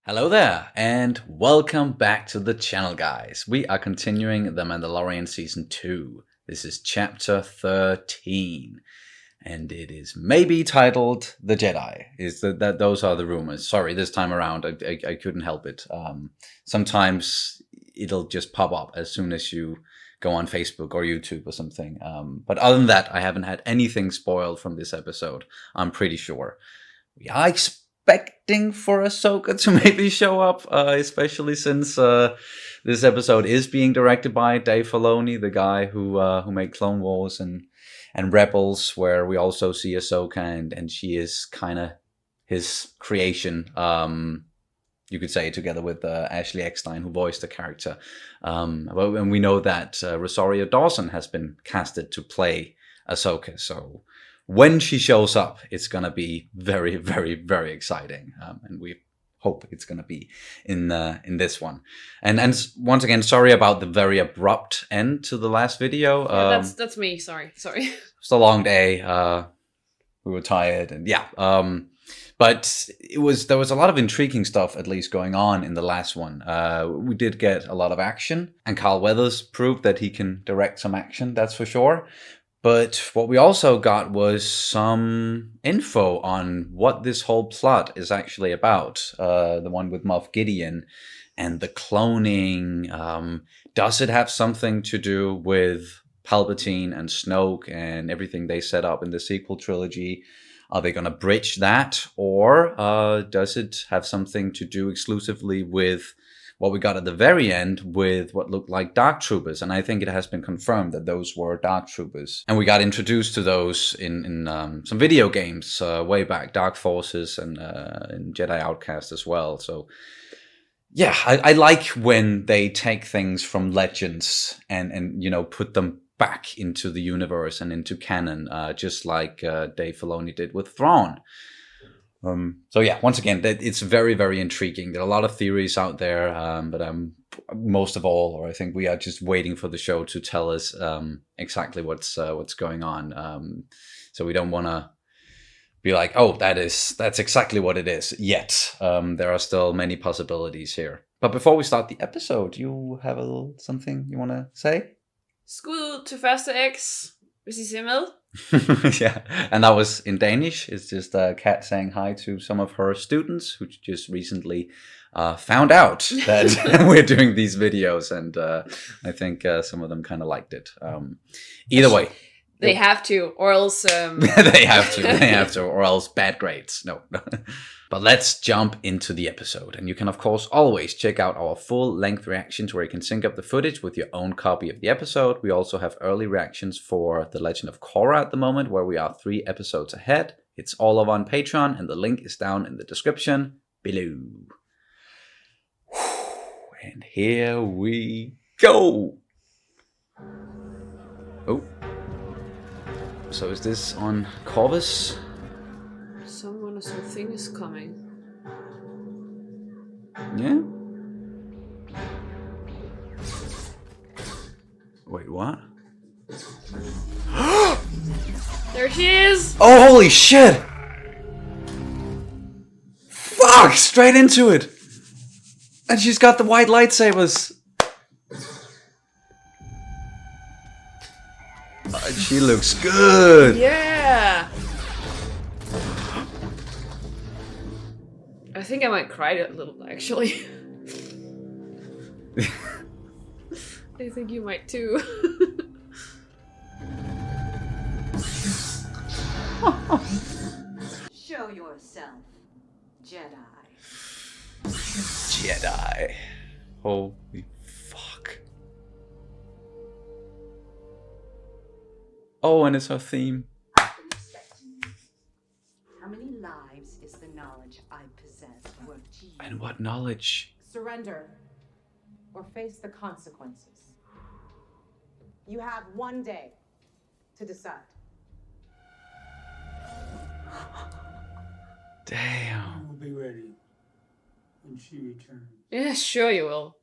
Hello there, and welcome back to the channel, guys. We are continuing The Mandalorian Season 2. This is Chapter 13, and it is maybe titled The Jedi. Those are the rumors. Sorry, this time around, I couldn't help it. Sometimes it'll just pop up as soon as you go on Facebook or YouTube or something. But other than that, I haven't had anything spoiled from this episode, I'm pretty sure. We are expecting for Ahsoka to maybe show up, especially since this episode is being directed by Dave Filoni, the guy who made Clone Wars and Rebels, where we also see Ahsoka, and she is kind of his creation. You could say, together with Ashley Eckstein, who voiced the character. And we know that Rosario Dawson has been casted to play Ahsoka, so when she shows up, it's going to be very, very, very exciting. And we hope it's going to be in this one. And once again, sorry about the very abrupt end to the last video. Yeah, that's me. Sorry. It was a long day. We were tired, and yeah. But there was a lot of intriguing stuff, at least, going on in the last one. We did get a lot of action, and Carl Weathers proved that he can direct some action, that's for sure. But what we also got was some info on what this whole plot is actually about. The one with Moff Gideon and the cloning. Does it have something to do with Palpatine and Snoke and everything they set up in the sequel trilogy? Are they going to bridge that? Or does it have something to do exclusively with what we got at the very end with what looked like Dark Troopers? And I think it has been confirmed that those were Dark Troopers. And we got introduced to those in some video games way back, Dark Forces and in Jedi Outcast as well. So yeah, I like when they take things from legends and put them back into the universe and into canon, just like Dave Filoni did with Thrawn. So yeah, once again, it's very, very intriguing. There are a lot of theories out there, but most of all, or I think we are just waiting for the show to tell us exactly what's going on. So we don't want to be like, oh, that's exactly what it is yet. There are still many possibilities here. But before we start the episode, you have something you want to say? Skud til første X, hvis I ser med. Yeah, and that was in Danish. It's just Kat saying hi to some of her students who just recently found out that we're doing these videos, and I think some of them kind of liked it. Either way. They have to, or else... They have to, or else bad grades. No. But let's jump into the episode. And you can, of course, always check out our full-length reactions where you can sync up the footage with your own copy of the episode. We also have early reactions for The Legend of Korra at the moment, where we are 3 episodes ahead. It's all over on Patreon, and the link is down in the description below. And here we go. Oh. So is this on Corvus? Someone or something is coming. Yeah? Wait, what? There she is! Oh, holy shit! Fuck! Straight into it! And she's got the white lightsabers! She looks good! Yeah! I think I might cry a little, actually. I think you might too. Show yourself, Jedi. Jedi. Holy fuck. Oh, and it's her theme. How many lives is the knowledge I possess worth to you? And what knowledge? Surrender or face the consequences. You have one day to decide. Damn. We'll be ready when she returns. Yeah, sure you will.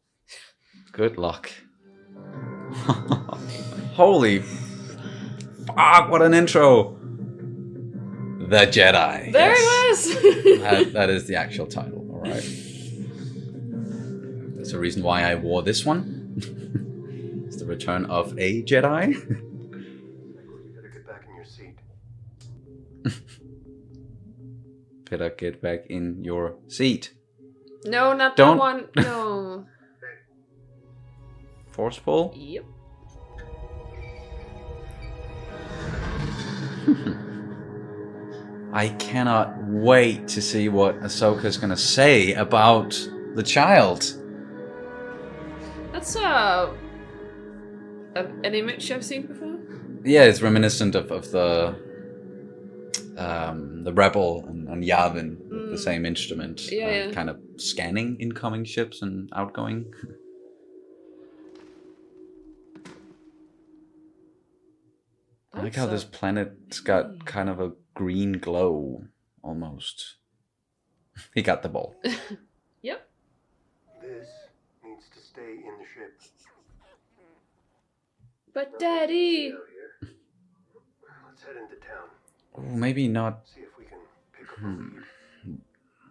Good luck. Holy fuck, what an intro. The Jedi. There yes. it was! That is the actual title, alright. It's the reason why I wore this one. It's the return of a Jedi. You better get back in your seat. Better get back in your seat. No, not Don't- that one. No. Force pull? Yep. I cannot wait to see what Ahsoka's gonna say about the child. That's an image I've seen before. Yeah, it's reminiscent of the Rebel and Yavin with the same instrument. Yeah. Kind of scanning incoming ships and outgoing. I like how this planet's got kind of a green glow, almost. He got the ball. Yep. This needs to stay in the ship. But Daddy. Out here. Let's head into town. Ooh, maybe not. See if we can pick up a lead.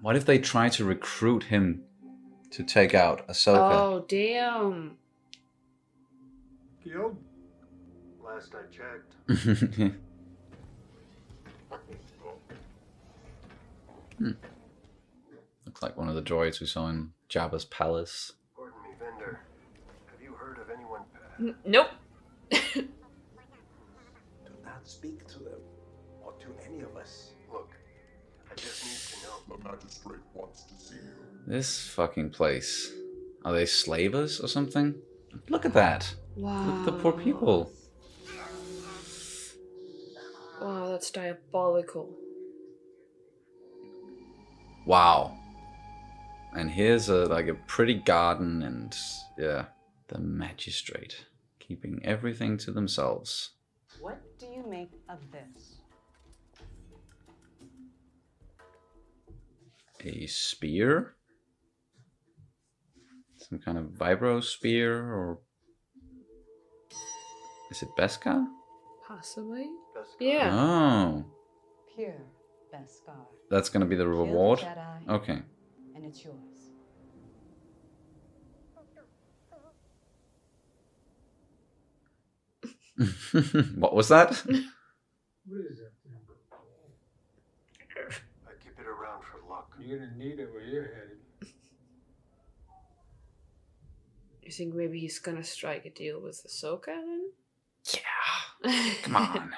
What if they try to recruit him to take out Ahsoka? Oh, damn. Guild? Last I checked. Looks like one of the droids we saw in Jabba's palace. Pardon me, vendor. Have you heard of anyone? Nope. Do not speak to them or to any of us. Look, I just need to know. The magistrate wants to see you. This fucking place. Are they slavers or something? Look at that. Wow. Look at the poor people. Wow, that's diabolical. Wow. And here's a pretty garden and yeah, the magistrate keeping everything to themselves. What do you make of this? A spear? Some kind of vibro spear or is it Beskar? Possibly. Best Yeah. Oh. Pure Beskar. That's gonna be the Kill the reward? Jedi, Okay. and it's yours. What was that? What is that thing? I keep it around for luck. You're gonna need it where you're headed. You think maybe he's gonna strike a deal with Ahsoka then? Yeah. Come on.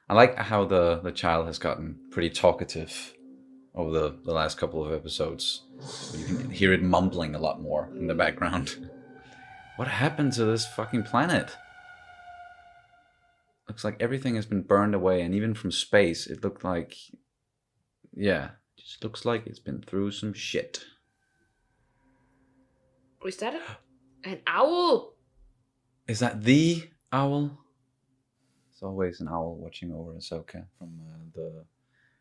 I like how the child has gotten pretty talkative over the last couple of episodes. You can hear it mumbling a lot more in the background. What happened to this fucking planet? Looks like everything has been burned away, and even from space, it looked like... Yeah, just looks like it's been through some shit. Was that an owl? Is that the owl? There's always an owl watching over Ahsoka from the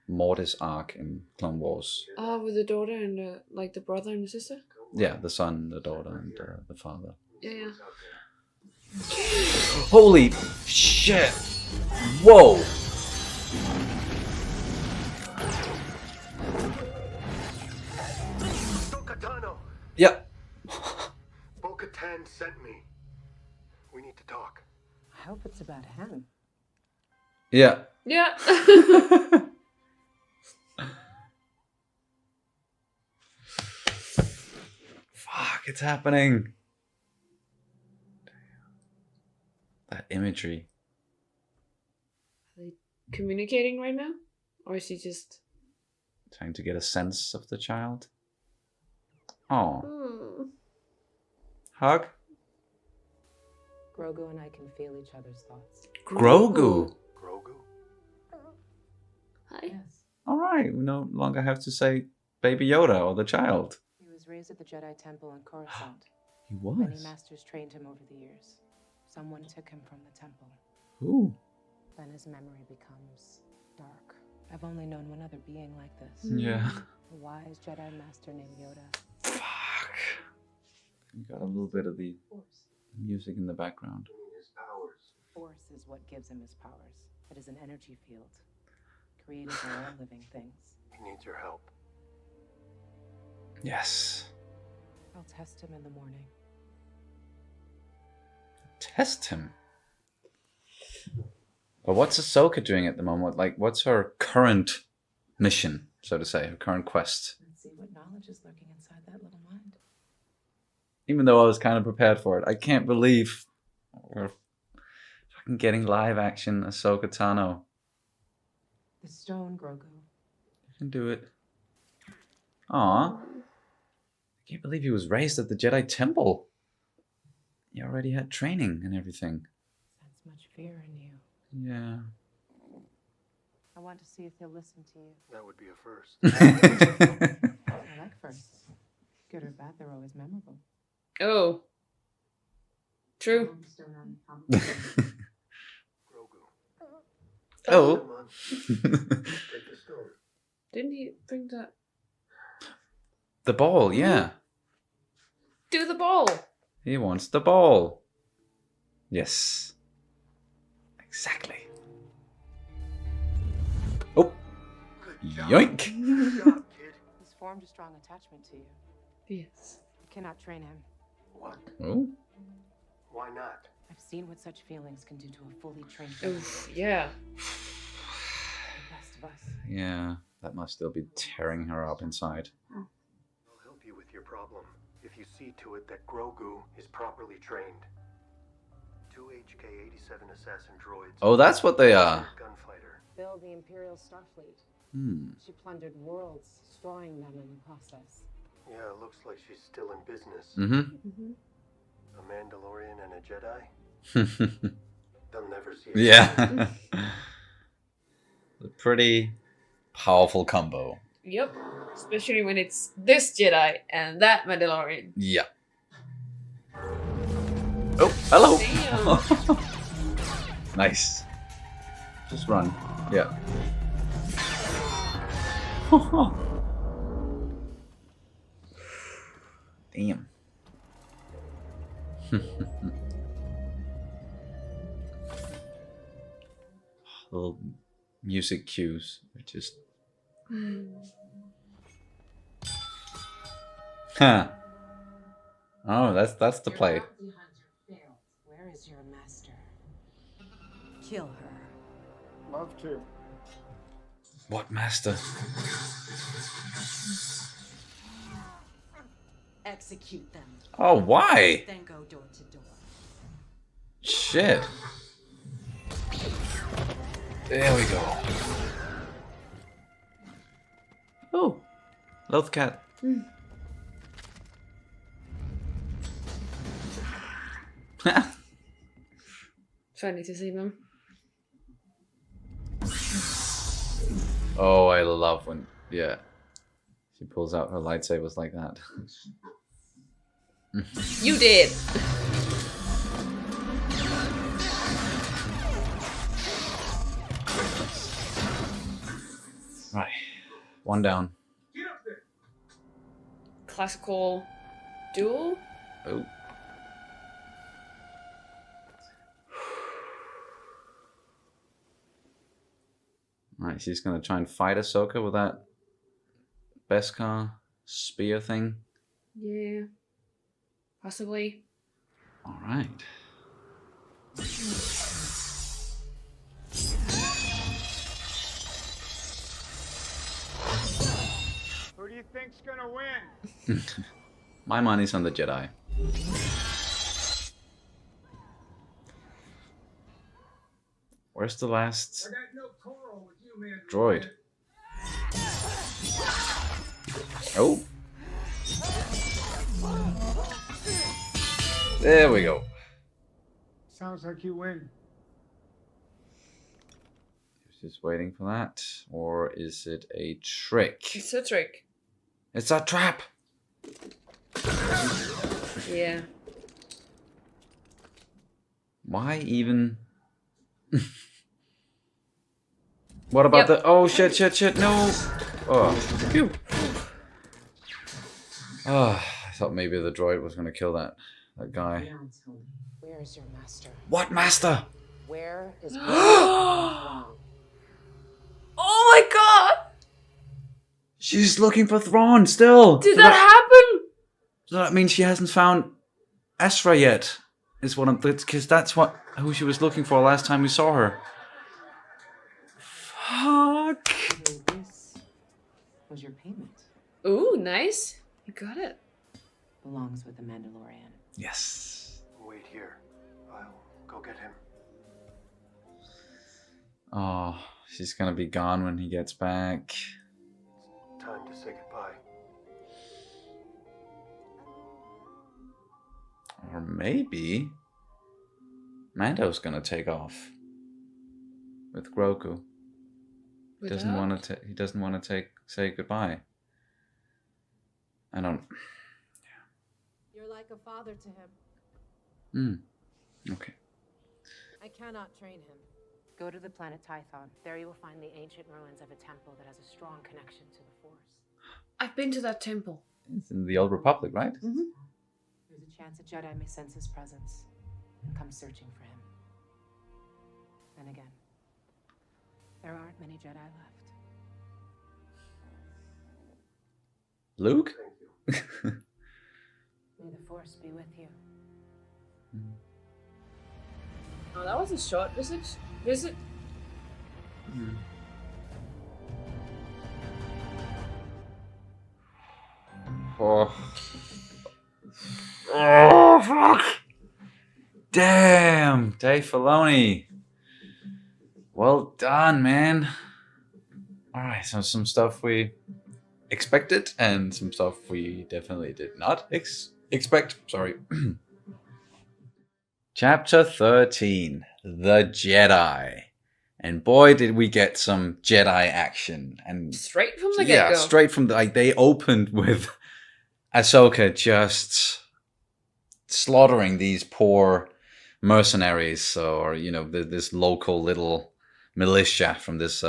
Mortis arc in Clone Wars. Oh, with the daughter and the brother and the sister? Yeah, the son, the daughter, and the father. Yeah. Holy shit! Whoa! Katano! Yeah. Bo-Katan sent me. We need to talk. I hope it's about him. Yeah. Yeah. Fuck, it's happening. That imagery. Are they communicating right now? Or is he just... Trying to get a sense of the child. Oh. Hug? Grogu and I can feel each other's thoughts. Grogu. Grogu? Hi. Yes. Alright, we no longer have to say Baby Yoda or the child. He was raised at the Jedi Temple in Coruscant. He Many was. masters trained him over the years. Someone took him from the temple. Who? Then his memory becomes dark. I've only known one other being like this. Yeah. A wise Jedi master named Yoda. Fuck. We got a little bit of the Force. music in the background. His powers. Force is what gives him his powers. It is an energy field, created by all living things. He needs your help. Yes. I'll test him in the morning. Test him. But what's Ahsoka doing at the moment? Like, what's her current mission, so to say, her current quest? Let's see what knowledge is lurking inside that little mind. Even though I was kind of prepared for it, I can't believe we're fucking getting live action Ahsoka Tano. The stone, Grogu. You can do it. Aw. I can't believe he was raised at the Jedi Temple. He already had training and everything. Sense much fear in you. Yeah. I want to see if he'll listen to you. That would be a first. I like firsts. Good or bad, they're always memorable. Oh. True. Grogu. Oh. Come on. Take the stone. Didn't he bring that? The ball, yeah. Do the ball. He wants the ball. Yes. Exactly. Oh. Good job. Yoink. Good job, kid. He's formed a strong attachment to you. Yes. You cannot train him. What? Oh. Why not? I've seen what such feelings can do to a fully trained being. Oof, yeah. The best of us. Yeah. That must still be tearing her up inside. I'll help you with your problem if you see to it that Grogu is properly trained. 2 HK-87 assassin droids. Oh, that's what they are. Gunfighter. Build the Imperial Starfleet. Hmm. She plundered worlds, destroying them in the process. Yeah, it looks like she's still in business. Mm-hmm. A Mandalorian and a Jedi? They'll never see it. Yeah. A pretty powerful combo. Yep. Especially when it's this Jedi and that Mandalorian. Yeah. Oh, hello. Damn. Nice. Just run. Yeah. Damn. Little music cues are just. Huh. Oh, that's the play. Where is your master? Kill her. Love to. What master? Execute them. Oh, why? Then go door to door. Shit. There we go. Oh, Loth Cat. Funny to see them. Oh, I love when, yeah, she pulls out her lightsabers like that. You did. Right, one down. Get up there. Classical duel. Oh. Right, she's gonna try and fight Ahsoka with that Beskar spear thing. Yeah. Possibly. All right. Who do you think's gonna win? My money's on the Jedi. Where's the last I got no quarrel with you, man. droid? Oh. There we go. Sounds like you win. Just waiting for that. Or is it a trick? It's a trick. It's a trap! Yeah. Why even... What about the... Oh, shit, no! Oh, phew. Oh, I thought maybe the droid was going to kill that guy. Where is your master? What master? Where is Oh my god! She's looking for Thrawn still! Did that happen? So that means she hasn't found Ezra yet. Is what I'm, because that's who she was looking for last time we saw her. Fuck. So this was your payment. Ooh, nice. You got it. Belongs with the Mandalorian. Yes. Wait here. I'll go get him. Oh, she's gonna be gone when he gets back. Time to say goodbye. Or maybe Mando's gonna take off with Grogu. He doesn't want to say goodbye. I don't. You're like a father to him. Okay. I cannot train him. Go to the planet Tython. There you will find the ancient ruins of a temple that has a strong connection to the Force. I've been to that temple. It's in the Old Republic, right? Mm-hmm. There's a chance a Jedi may sense his presence and come searching for him. Then again, there aren't many Jedi left. Luke? May the Force be with you. Oh, that was a short visit. Oh. Oh, fuck. Damn, Dave Filoni. Well done, man. Alright, so some stuff we expected and some stuff we definitely did not expect. Sorry. Chapter 13, The Jedi. And boy, did we get some Jedi action. And Straight from the get-go. yeah, straight from the, like, they opened with Ahsoka just slaughtering these poor mercenaries, or this local little militia from this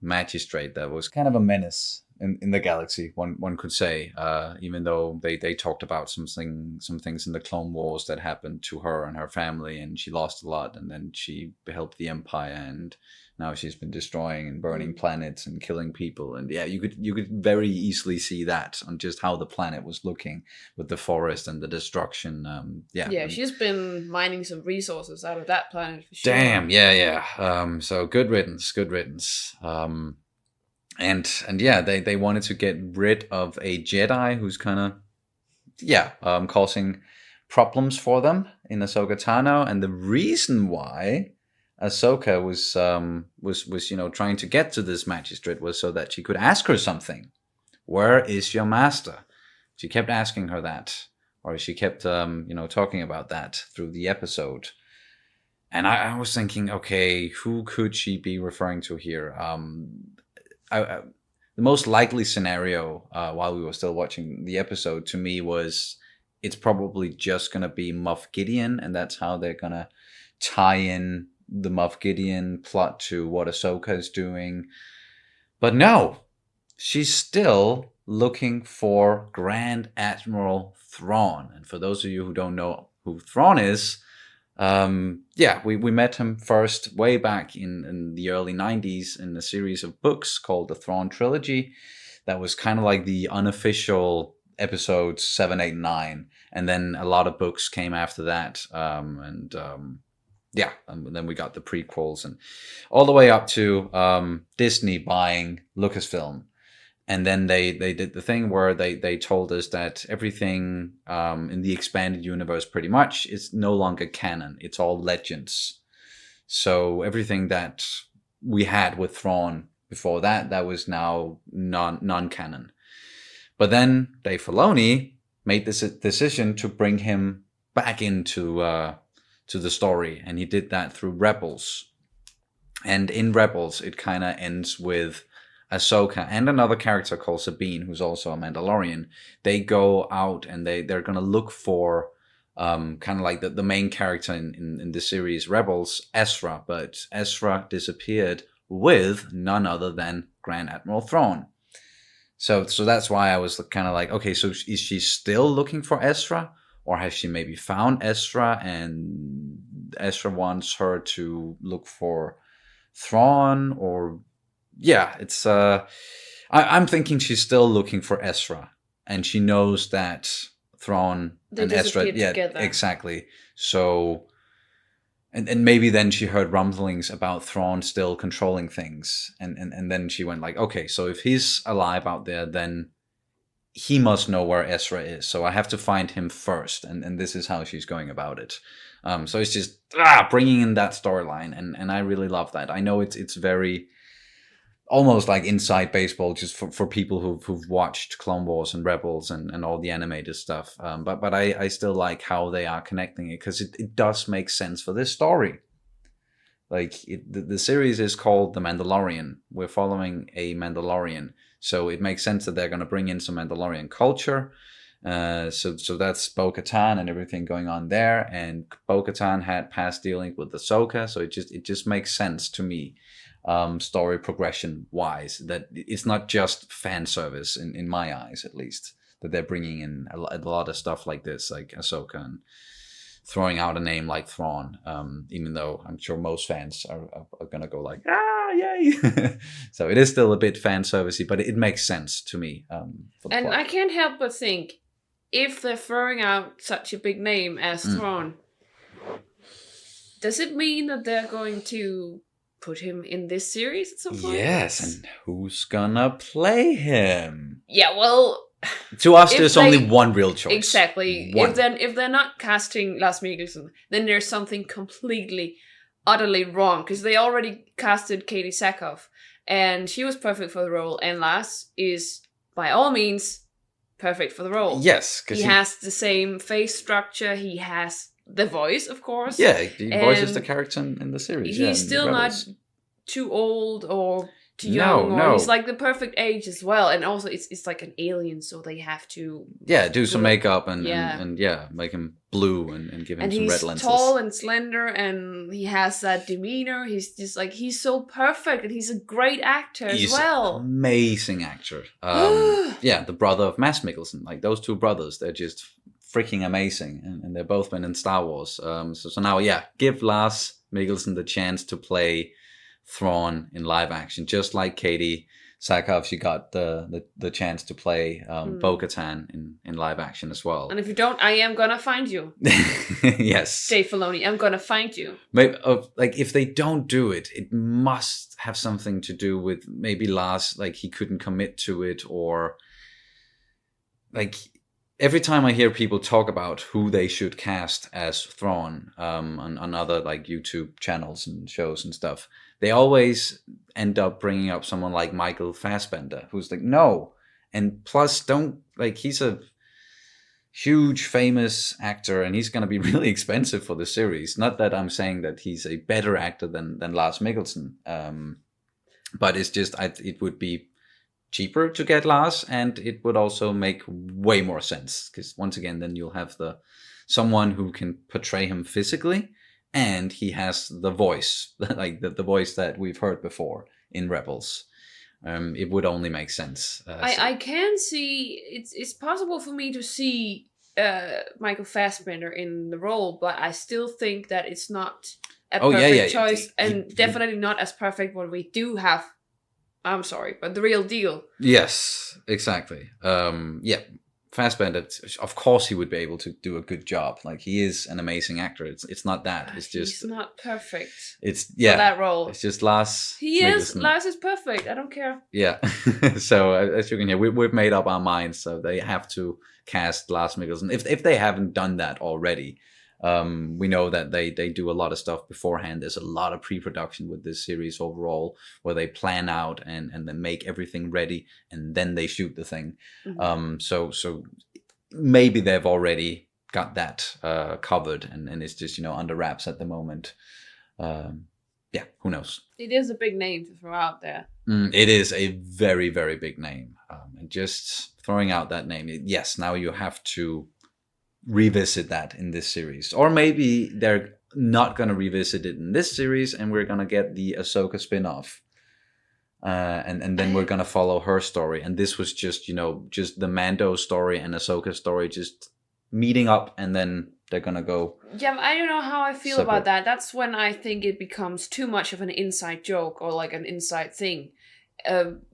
magistrate that was kind of a menace in the galaxy, one could say, even though they talked about some things in the Clone Wars that happened to her and her family, and she lost a lot, and then she helped the Empire, and now she's been destroying and burning planets and killing people. And yeah, you could very easily see that on just how the planet was looking with the forest and the destruction. Yeah, she's been mining some resources out of that planet for sure. Damn, yeah. So good riddance. And yeah, they wanted to get rid of a Jedi who's kind of causing problems for them in Ahsoka Tano, and the reason why Ahsoka was trying to get to this magistrate was so that she could ask her something. Where is your master? She kept asking her that, or she kept talking about that through the episode. And I was thinking, okay, who could she be referring to here? The most likely scenario while we were still watching the episode to me was it's probably just going to be Moff Gideon, and that's how they're going to tie in the Moff Gideon plot to what Ahsoka is doing. But no, she's still looking for Grand Admiral Thrawn. And for those of you who don't know who Thrawn is, we met him first way back in the early 90s in a series of books called the Thrawn Trilogy. That was kind of like the unofficial episodes 7, 8, 9. And then a lot of books came after that. And then we got the prequels and all the way up to Disney buying Lucasfilm. And then they did the thing where they told us that everything in the expanded universe pretty much is no longer canon. It's all legends. So everything that we had with Thrawn before that was now non-canon. But then Dave Filoni made this decision to bring him back into to the story. And he did that through Rebels. And in Rebels, it kind of ends with Ahsoka and another character called Sabine, who's also a Mandalorian. They go out and they're going to look for kind of like the main character in the series Rebels, Ezra. But Ezra disappeared with none other than Grand Admiral Thrawn. So that's why I was kind of like, okay, so is she still looking for Ezra? Or has she maybe found Ezra and Ezra wants her to look for Thrawn? Or yeah, it's I'm thinking she's still looking for Ezra, and she knows that Thrawn They and Ezra, disappeared yeah, together. exactly. So, and maybe then she heard rumblings about Thrawn still controlling things, and then she went like, okay, so if he's alive out there, then he must know where Ezra is. So I have to find him first, and this is how she's going about it. So it's just bringing in that storyline, and I really love that. I know it's very almost like inside baseball, just for people who've watched Clone Wars and Rebels and all the animated stuff. But I still like how they are connecting it, because it does make sense for this story. Like the series is called The Mandalorian. We're following a Mandalorian, so it makes sense that they're going to bring in some Mandalorian culture. So that's Bo-Katan and everything going on there, and Bo-Katan had past dealings with Ahsoka, so it just makes sense to me, story progression wise, that it's not just fan service in my eyes, at least, that they're bringing in a lot of stuff like this, like Ahsoka, and throwing out a name like Thrawn, even though I'm sure most fans are gonna go like, yay. So it is still a bit fan servicey, but it makes sense to me. For the And plot. I can't help but think, if they're throwing out such a big name as Thrawn, does it mean that they're going to put him in this series at some point? Yes, and who's gonna play him? Yeah, well, To us, If there's they- only one real choice. exactly. One. If they're not casting Lars Mikkelsen, then there's something completely, utterly wrong. Because they already casted Katie Sackhoff, and she was perfect for the role. And Lars is, by all means, perfect for the role. Yes, because He has the same face structure. He has the voice, of course. yeah, he voices the And character in the series. He's yeah, in still not Rebels. too old or too No, young. Or no. He's like the perfect age as well. And also, it's like an alien, so they have to. Yeah, do some Well, makeup and yeah. and make him blue and give him And some he's red lenses. tall and slender, and he has that demeanor. He's just like, he's so perfect, and he's a great actor He's as well. an amazing actor. Yeah, the brother of Mads Mikkelsen. Like those two brothers, they're just freaking amazing, and they've both been in Star Wars. So now, yeah, give Lars Mikkelsen the chance to play Thrawn in live action, just like Katie Sackhoff. She got the chance to play Bo-Katan in live action as well. And if you don't, I am gonna find you. Yes. Dave Filoni, I'm gonna find you. Maybe, like if they don't do it, it must have something to do with maybe Lars, like he couldn't commit to it, or like every time I hear people talk about who they should cast as Thrawn on other like YouTube channels and shows and stuff, they always end up bringing up someone like Michael Fassbender, who's like, no. And plus, don't, like, he's a huge famous actor, and he's going to be really expensive for the series. Not that I'm saying that he's a better actor than Lars Mikkelsen, but it's just it would be cheaper to get Lars, and it would also make way more sense, because once again, then you'll have someone who can portray him physically, and he has the voice, like the voice that we've heard before in Rebels. It would only make sense. I can see it's possible for me to see Michael Fassbender in the role, but I still think that it's not a perfect choice, and definitely not as perfect what we do have. I'm sorry, but the real deal. Yes, exactly. Yeah, Fassbender, of course he would be able to do a good job. Like, he is an amazing actor. It's not that. It's just... He's not perfect for for that role. It's just Lars. He is. Mikkelsen. Lars is perfect. I don't care. Yeah. So as you can hear, we've made up our minds. So they have to cast Lars Mikkelsen. If they haven't done that already, we know that they do a lot of stuff beforehand. There's a lot of pre-production with this series overall, where they plan out and then make everything ready, and then they shoot the thing. Mm-hmm. So maybe they've already got that covered, and it's just under wraps at the moment. Yeah, who knows? It is a big name to throw out there. It is a very, very big name, and just throwing out that name, yes, now you have to revisit that in this series, or maybe they're not going to revisit it in this series, and we're going to get the Ahsoka spin-off, and then we're going to follow her story, and this was just just the Mando story and Ahsoka story just meeting up, and then they're going to go. Yeah, I don't know how I feel separate. about that. That's when I think it becomes too much of an inside joke or like an inside thing.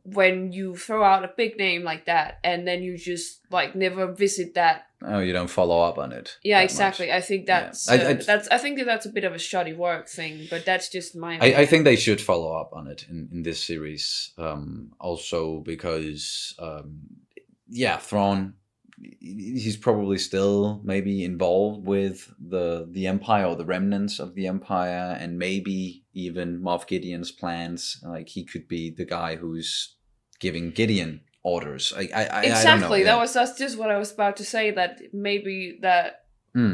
when you throw out a big name like that and then you just like never visit that. Oh, you don't follow up on it. Yeah, exactly. Much. I think that's I think that's a bit of a shoddy work thing, but that's just my. I think they should follow up on it in this series, also because Thrawn, he's probably still maybe involved with the Empire or the remnants of the Empire, and maybe even Moff Gideon's plans. Like he could be the guy who's giving Gideon orders. Exactly. I don't know, yeah. That's just what I was about to say. That maybe that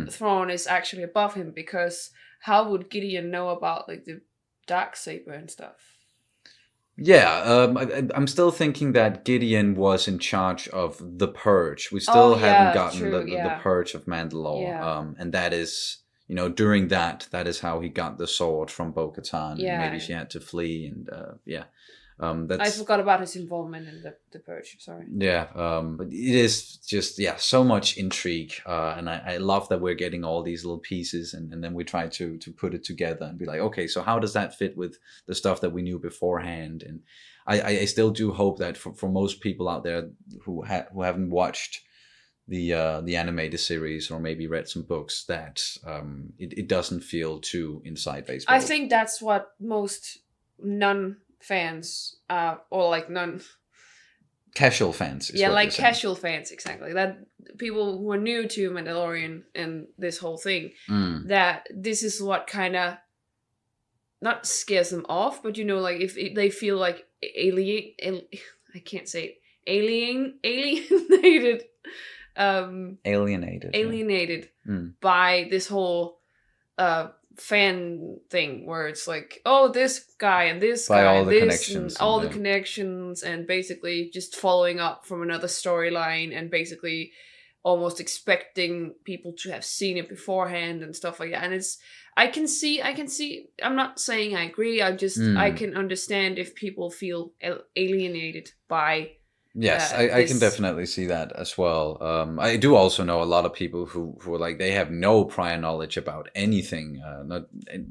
Thrawn is actually above him, because how would Gideon know about like the Darksaber and stuff? Yeah, I'm still thinking that Gideon was in charge of the Purge. We still haven't gotten the Purge of Mandalore, and that is, during that is how he got the sword from Bo-Katan. Yeah, and maybe she had to flee, and I forgot about his involvement in the Purge. Sorry. Yeah, but it is just so much intrigue, and I love that we're getting all these little pieces, and then we try to put it together and be like, okay, so how does that fit with the stuff that we knew beforehand? And I still do hope that for most people out there who haven't watched the animated series or maybe read some books, that it doesn't feel too inside baseball. I think that's what most non-fans or like casual fans casual fans, exactly, that people who are new to Mandalorian and this whole thing, that this is what kind of not scares them off, but like if they feel like alienated by this whole fan thing, where it's like, oh, this guy and this by guy all and the this connections and all the connections, and basically just following up from another storyline, and basically almost expecting people to have seen it beforehand and stuff like that. And I can see, I'm not saying I agree, I can understand if people feel alienated by. Yes, I can definitely see that as well. I do also know a lot of people who are like, they have no prior knowledge about anything, not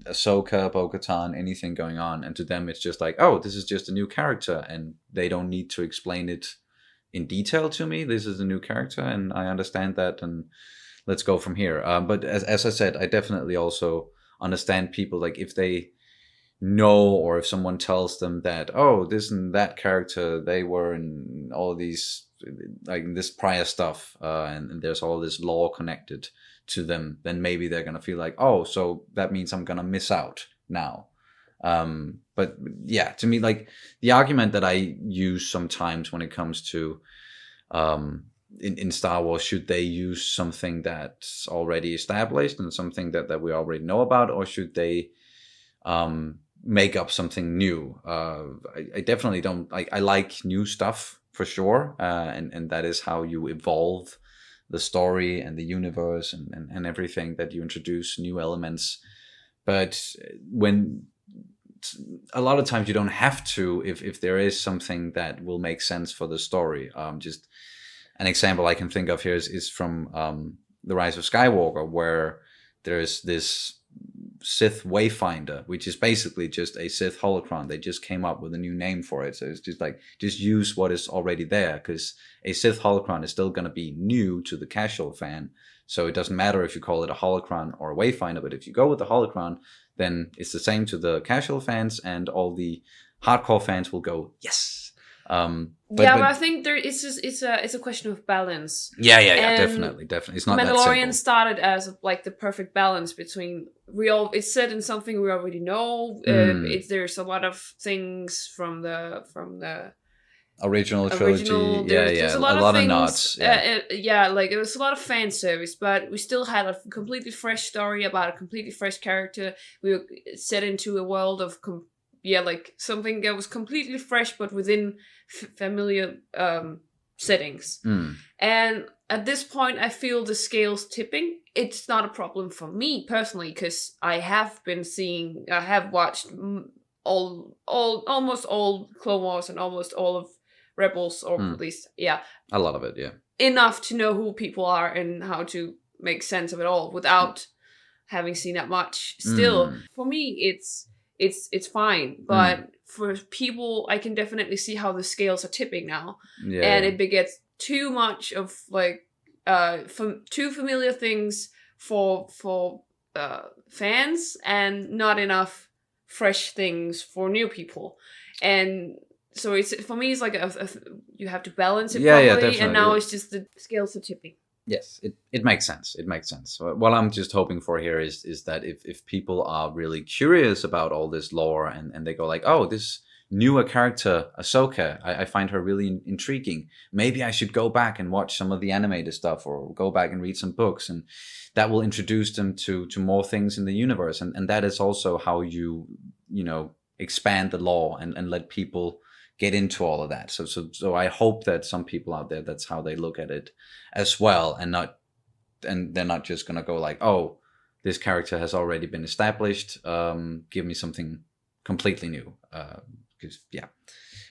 Ahsoka, Bo-Katan, anything going on, and to them it's just like, oh, this is just a new character, and they don't need to explain it in detail to me. This is a new character, and I understand that, and let's go from here. But as I said, I definitely also understand people, like if they know, or if someone tells them that, oh, this and that character, they were in all these, like this prior stuff, and there's all this lore connected to them, then maybe they're gonna feel like, oh, so that means I'm gonna miss out now. But yeah, to me, like the argument that I use sometimes when it comes to in Star Wars, should they use something that's already established and something that we already know about, or should they make up something new? I definitely don't. I like new stuff for sure, and that is how you evolve the story and the universe and everything, that you introduce new elements. But when a lot of times you don't have to, if there is something that will make sense for the story. Just an example I can think of here is from The Rise of Skywalker, where there's this Sith Wayfinder, which is basically just a Sith holocron. They just came up with a new name for it. So it's just like, just use what is already there, because a Sith holocron is still going to be new to the casual fan. So it doesn't matter if you call it a holocron or a Wayfinder, but if you go with the holocron, then it's the same to the casual fans, and all the hardcore fans will go, yes. But I think it's a question of balance. Yeah, definitely. It's not that simple. Mandalorian started as like the perfect balance between it's set in something we already know. There's a lot of things from the original trilogy. There's a lot of nods. Like it was a lot of fan service, but we still had a completely fresh story about a completely fresh character. We were set into a world of like something that was completely fresh, but within familiar settings. And at this point, I feel the scales tipping. It's not a problem for me personally, because I have watched almost all Clone Wars and almost all of Rebels, or at least, a lot of it, enough to know who people are and how to make sense of it all without having seen that much. Still, for me, it's fine, but for people, I can definitely see how the scales are tipping now, Yeah. and it begets too much of like too familiar things for fans, and not enough fresh things for new people, and so it's for me it's like you have to balance it properly, definitely. and now it's just the scales are tipping. Yes, it makes sense. It makes sense. What I'm just hoping for here is that if people are really curious about all this lore, and they go like, oh, this newer character, Ahsoka, I find her really intriguing. Maybe I should go back and watch some of the animated stuff, or go back and read some books, and that will introduce them to more things in the universe. And that is also how you expand the lore and let people get into all of that. So I hope that some people out there, that's how they look at it as well, and they're not just gonna go like, oh, this character has already been established. Give me something completely new. Because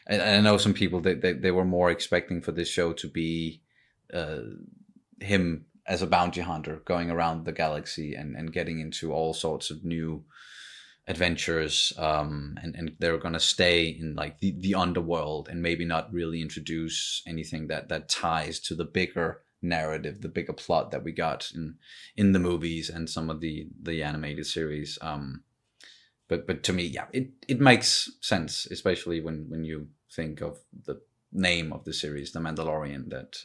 I know some people they were more expecting for this show to be him as a bounty hunter going around the galaxy and getting into all sorts of new adventures, and they're gonna stay in like the underworld, and maybe not really introduce anything that ties to the bigger narrative, the bigger plot that we got in the movies and some of the animated series. But to me, it makes sense, especially when you think of the name of the series, The Mandalorian, that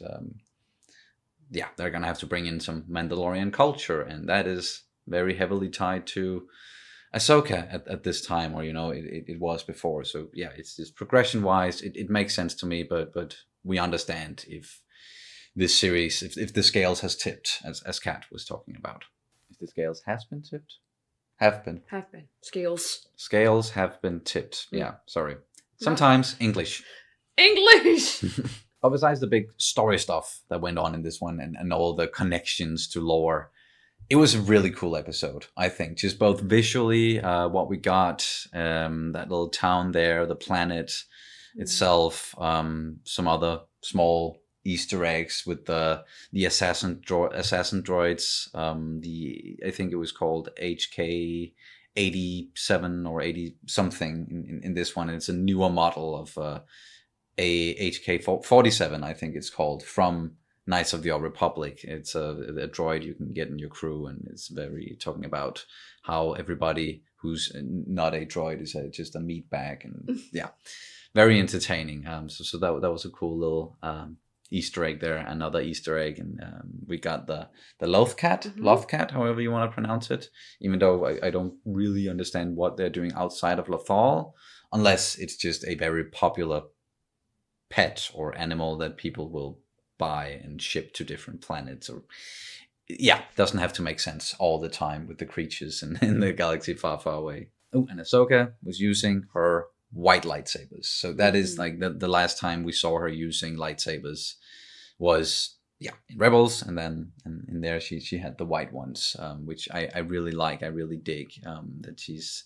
they're gonna have to bring in some Mandalorian culture, and that is very heavily tied to Ahsoka at this time, or it was before. So it's just progression wise, it makes sense to me. But we understand if this series, if the scales has tipped, as Kat was talking about, if the scales has been tipped, have been scales have been tipped. Yeah, sorry. Sometimes English. But besides the big story stuff that went on in this one, and all the connections to lore, it was a really cool episode, I think. Just both visually, what we got, that little town there, the planet itself, some other small Easter eggs with the assassin droids. I think it was called HK 87 or 80 something in this one. And it's a newer model of a HK 47, I think it's called, from Knights of the Old Republic. It's a droid you can get in your crew, and it's very talking about how everybody who's not a droid is just a meat bag, and very entertaining. So that was a cool little Easter egg there, another Easter egg, and we got the Lothcat, however you want to pronounce it. Even though I don't really understand what they're doing outside of Lothal, unless it's just a very popular pet or animal that people will buy and ship to different planets. Or doesn't have to make sense all the time with the creatures in the galaxy far, far away. Oh, and Ahsoka was using her white lightsabers. So that is like the last time we saw her using lightsabers was in Rebels, and then in there she had the white ones, which I really like. I really dig that she's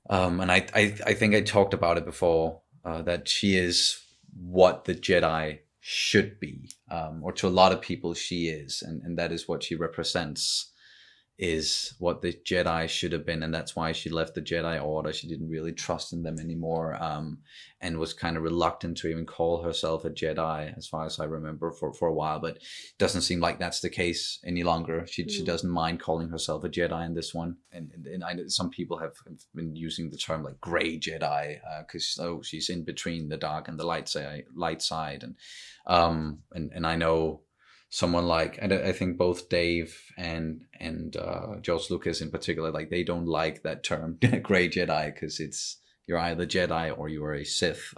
and I think I talked about it before, that she is what the Jedi should be, or to a lot of people she is, and that is what she represents, is what the Jedi should have been. And that's why she left the Jedi Order. She didn't really trust in them anymore, and was kind of reluctant to even call herself a Jedi, as far as I remember, for a while. But it doesn't seem like that's the case any longer. She doesn't mind calling herself a Jedi in this one. And I know some people have been using the term like gray Jedi, because she's in between the dark and the light side. And I know someone like, and I think both Dave and George Lucas in particular, like, they don't like that term gray Jedi, because it's, you're either Jedi or you are a Sith.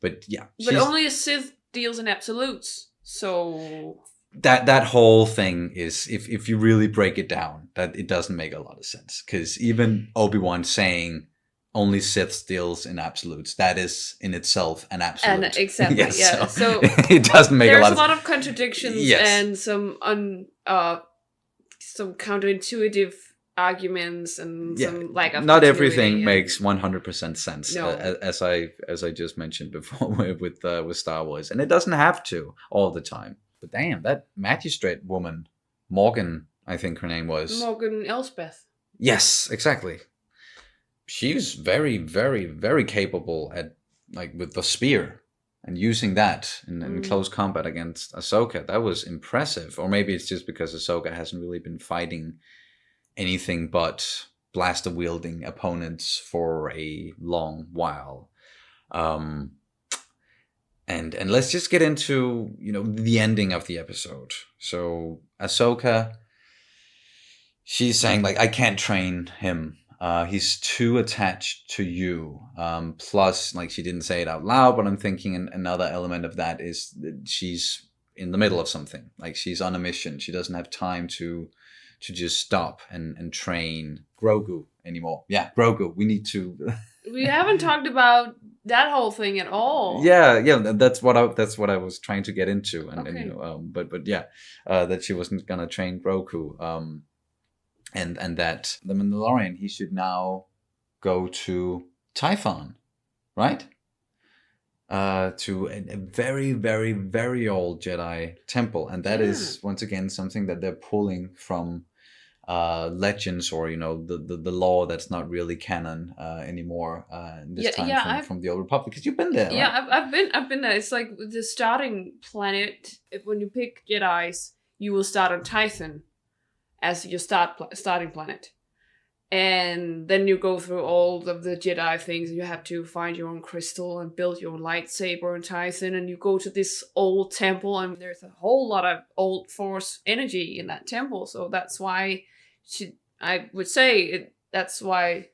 But only a Sith deals in absolutes. So that whole thing is, if you really break it down, that it doesn't make a lot of sense. Because even Obi-Wan saying only Sith deals in absolutes, that is in itself an absolute. And exactly, yes, yeah. So it doesn't make a lot of sense. There's a lot of contradictions, and some counterintuitive arguments, and some lack of not everything makes 100% sense. No. As I just mentioned before with Star Wars, and it doesn't have to all the time. But damn, that magistrate woman, Morgan, I think her name was Morgan Elsbeth. Yes, exactly. she's very, very, very capable at like with the spear and using that in close combat against Ahsoka. That was impressive. Or maybe it's just because Ahsoka hasn't really been fighting anything but blaster wielding opponents for a long while. And let's just get into, the ending of the episode. So Ahsoka, she's saying like, I can't train him. He's too attached to you. Plus, like, she didn't say it out loud, but I'm thinking another element of that is that she's in the middle of something. Like, she's on a mission. She doesn't have time to just stop and train Grogu anymore. Yeah, Grogu. We need to. We haven't talked about that whole thing at all. Yeah. That's what I was trying to get into, but yeah, that she wasn't gonna train Grogu. And that the Mandalorian, he should now go to Typhon, right? To a very, very, very old Jedi temple. And that is, once again, something that they're pulling from legends or, the lore that's not really canon anymore. This time from the Old Republic. Because you've been there, right? Yeah, I've been there. It's like the starting planet. When you pick Jedis, you will start on Typhon as your starting planet. And then you go through all of the Jedi things. You have to find your own crystal and build your own lightsaber in Typhon. And you go to this old temple, and there's a whole lot of old Force energy in that temple. So that's why I would say that's why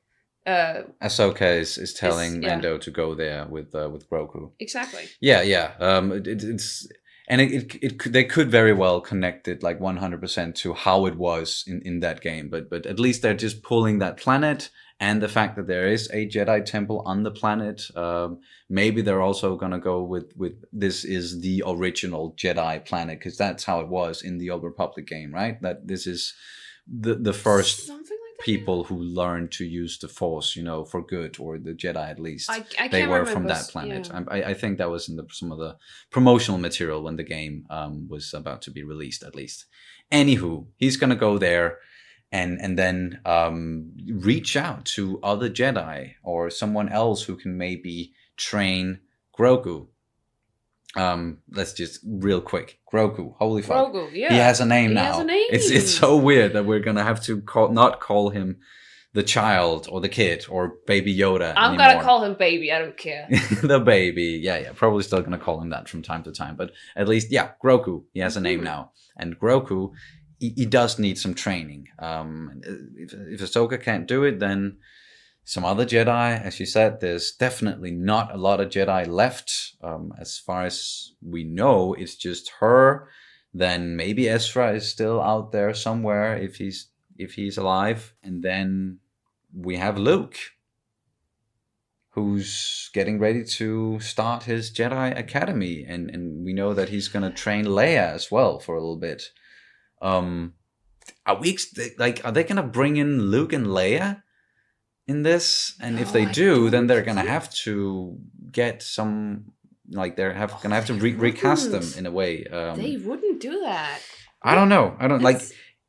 Ahsoka is telling Mando to go there with Grogu. Exactly. Yeah. It's. And they could very well connect it like 100% to how it was in that game. But at least they're just pulling that planet and the fact that there is a Jedi Temple on the planet. Maybe they're also going to go with this is the original Jedi planet, because that's how it was in the Old Republic game, right? That this is the first people who learned to use the Force, for good, or the Jedi at least. They were from that planet. Yeah. I think that was in some of the promotional material when the game was about to be released, at least. Anywho, he's gonna go there and then reach out to other Jedi or someone else who can maybe train Grogu. Let's just real quick. Grogu, holy fuck. Grogu, yeah. He has a name now. He has a name. It's so weird that we're gonna have to not call him the child or the kid or Baby Yoda I'm anymore. gonna call him Baby, I don't care. The baby. Yeah. Probably still gonna call him that from time to time. But at least, yeah, Grogu. He has a name now. And Grogu, he does need some training. If Ahsoka can't do it, then some other Jedi, as you said, there's definitely not a lot of Jedi left. As far as we know, it's just her. Then maybe Ezra is still out there somewhere if he's alive. And then we have Luke, who's getting ready to start his Jedi Academy. And we know that he's going to train Leia as well for a little bit. Are they going to bring in Luke and Leia in this? And if they do, then they're gonna have to get some, like they're gonna have to recast them in a way. They wouldn't do that. I don't know. Like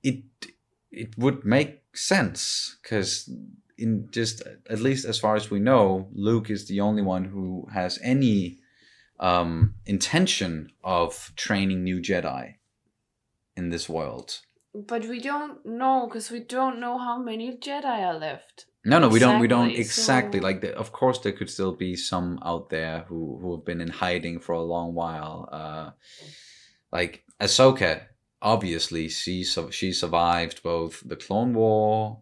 it would make sense, because in just, at least as far as we know, Luke is the only one who has any intention of training new Jedi in this world. But we don't know, because we don't know how many Jedi are left. No, we don't exactly. So... Like, of course, there could still be some out there who have been in hiding for a long while. Like Ahsoka, obviously, she survived both the Clone War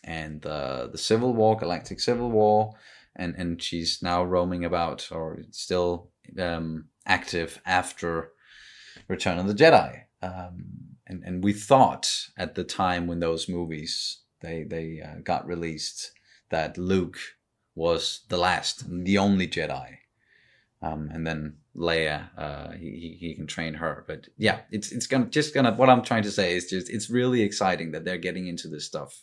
and the Civil War, Galactic Civil War, and she's now roaming about, or still active after Return of the Jedi. And we thought at the time when those movies they got released that Luke was the only Jedi, and then Leia, he can train her. But yeah, it's gonna. What I'm trying to say is just it's really exciting that they're getting into this stuff.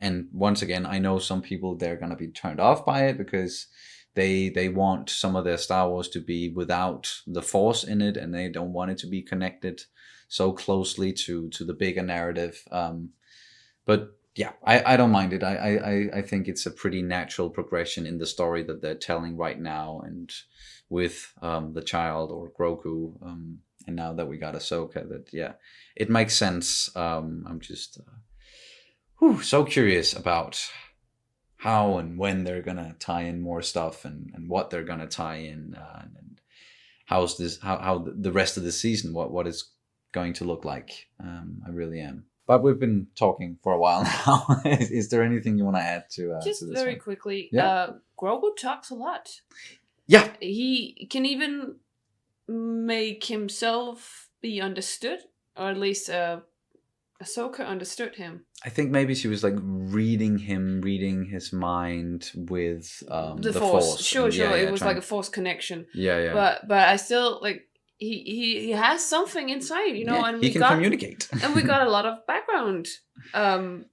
And once again, I know some people, they're gonna be turned off by it because they want some of their Star Wars to be without the Force in it, and they don't want it to be connected so closely to the bigger narrative. But yeah, I don't mind it. I think it's a pretty natural progression in the story that they're telling right now, and with the child or Grogu, and now that we got Ahsoka, that yeah, it makes sense. I'm just so curious about how and when they're gonna tie in more stuff, and what they're gonna tie in, and how's this how the rest of the season, what is going to look like. I really am. But we've been talking for a while now. Is there anything you want to add to just to this very one? quickly? Yeah. Grogu talks a lot. Yeah. He can even make himself be understood, or at least Ahsoka understood him. I think maybe she was like reading his mind with The Force. Sure. It was like a Force connection. Yeah. But I still like he has something inside, you know, and he can communicate. And we got a lot of background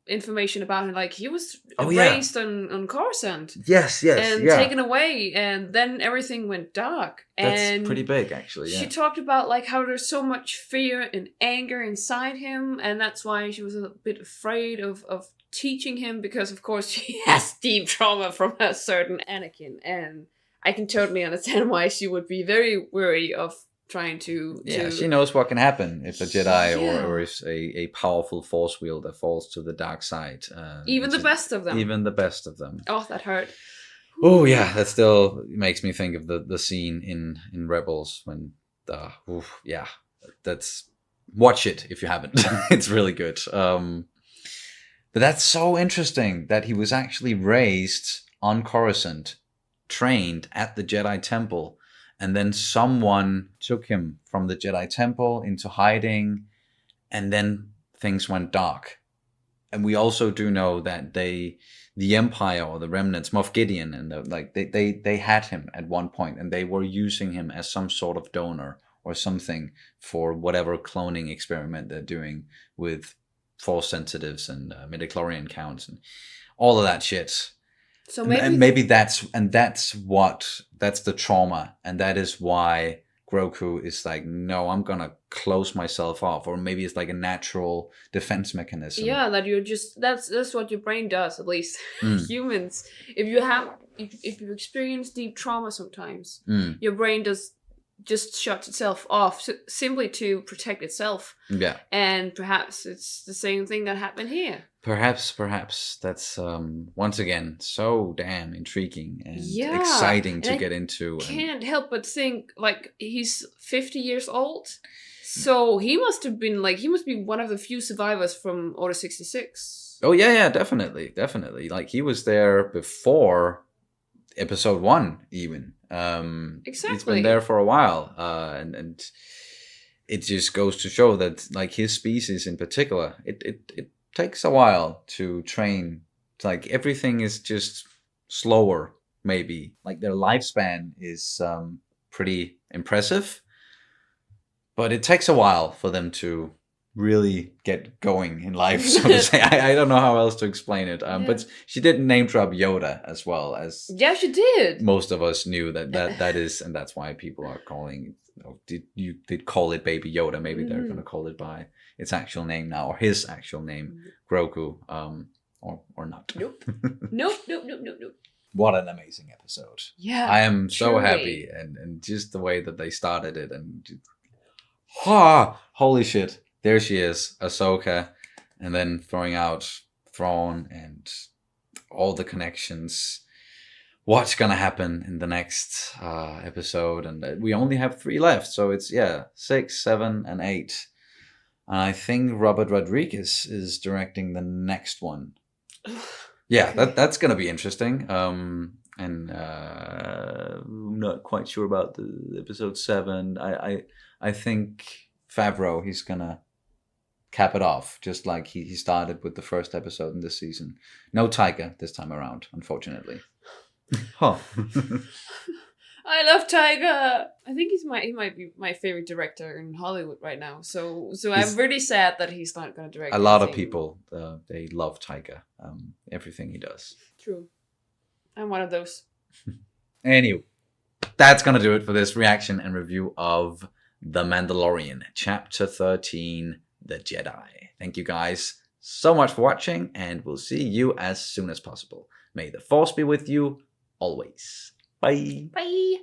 information about him. Like he was raised on Coruscant. Yes. And taken away, and then everything went dark. That's pretty big, actually. Yeah. She talked about like how there's so much fear and anger inside him, and that's why she was a bit afraid of teaching him, because of course she has deep trauma from a certain Anakin, and I can totally understand why she would be very wary of trying to she knows what can happen if a Jedi or if a powerful Force wielder falls to the dark side. Even the best of them. Even the best of them. Oh, that hurt. Oh yeah, that still makes me think of the scene in Rebels when that's, watch it if you haven't. It's really good. But that's so interesting that he was actually raised on Coruscant, trained at the Jedi Temple, and then someone took him from the Jedi Temple into hiding, and then things went dark. And we also do know that the Empire or the remnants, Moff Gideon, and they had him at one point, and they were using him as some sort of donor or something for whatever cloning experiment they're doing with Force sensitives and midichlorian counts and all of that shit. So maybe that's the trauma, and that is why Grogu is like, no, I'm gonna close myself off, or maybe it's like a natural defense mechanism. Yeah, that you're just that's what your brain does, at least humans. If you experience deep trauma sometimes, your brain just shuts itself off simply to protect itself. Yeah, and perhaps it's the same thing that happened here. Perhaps that's once again so damn intriguing and exciting to get into. Can't help but think, like, he's 50 years old, so he must be one of the few survivors from Order 66. Oh yeah, definitely. Like, he was there before Episode 1 even. Exactly. He's been there for a while, and it just goes to show that, like, his species in particular, it takes a while to train. Like, everything is just slower, maybe. Like, their lifespan is pretty impressive, but it takes a while for them to really get going in life, so to say. I don't know how else to explain it. But she did name drop Yoda as well, as she did. Most of us knew that is, and that's why people are calling. Did call it Baby Yoda? Maybe they're going to call it by its actual name now, or his actual name, Grogu, or not. Nope. What an amazing episode! Yeah, I am so happy, and just the way that they started it, and holy shit! There she is, Ahsoka, and then throwing out Thrawn and all the connections. What's gonna happen in the next episode? And we only have 3 left, so it's 6, 7, and 8. And I think Robert Rodriguez is directing the next one. Yeah, okay. That's gonna be interesting. And I'm not quite sure about the episode 7. I think Favreau, he's gonna cap it off, just like he started with the first episode in this season. No Taika this time around, unfortunately. Huh. I love Taika. I think he might be my favorite director in Hollywood right now. So I'm really sad that he's not going to direct. A lot of people they love Taika. Everything he does. True. I'm one of those. Anyway, that's gonna do it for this reaction and review of The Mandalorian, Chapter 13, The Jedi. Thank you guys so much for watching, and we'll see you as soon as possible. May the Force be with you always. Bye. Bye.